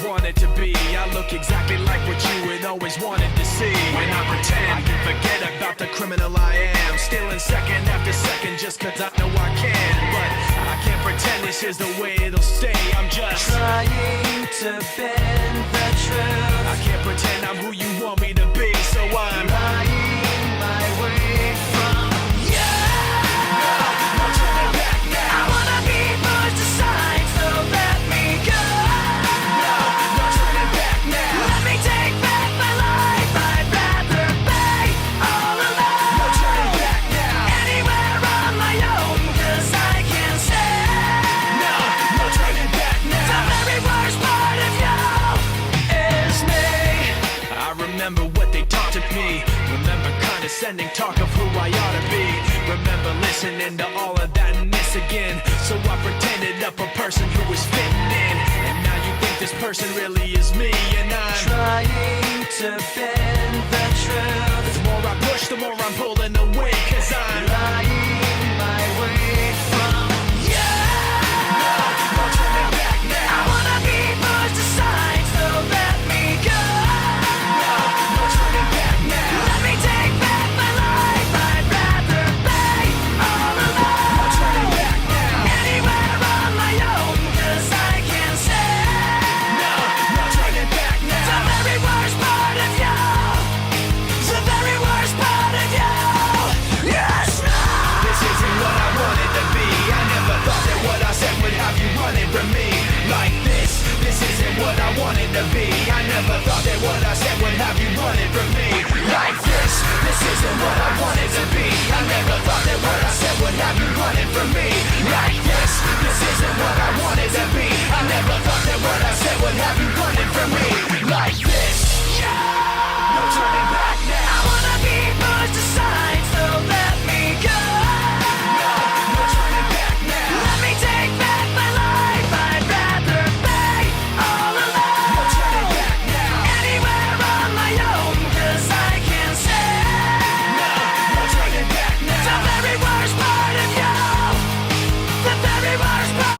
wanted to be. I look exactly like what you had always wanted to see. When I pretend, I can forget about the criminal I am. Stealing second after second just cause I know I can. But I can't pretend this is the way it'll stay. I'm just trying to bend the truth. I can't pretend I'm who you want me to be. So I'm lying my way from you. No turning back now. I wanna be pushed aside, so let me go. No turning back now. Let me take back my life. I'd rather be all alone. No turning back now. Anywhere on my own, cause I can't stand. No turning back The now. very worst part of you is me. I remember what they taught to me. Remember condescending talk of who I ought to be. Remember listening to all of that and this again. So I pretended up a person who was fitting in. And now you think this person really is me. And I'm Trying to bend the truth. the more I push, the more I'm pulling away. Cause I'm Lying my way from you. no turning back I now. wanna be pushed aside, so let me go. No turning back now. Let me take back my life. I'd rather be all No alone. turning back now. Anywhere on my own, cause I can't stand. No turning back The now. very worst part of you. The very worst part of you. Yes, no. This isn't what I wanted to be. I never thought that what I said would have you running from me like this. This isn't what I wanted to be. I never thought that what I said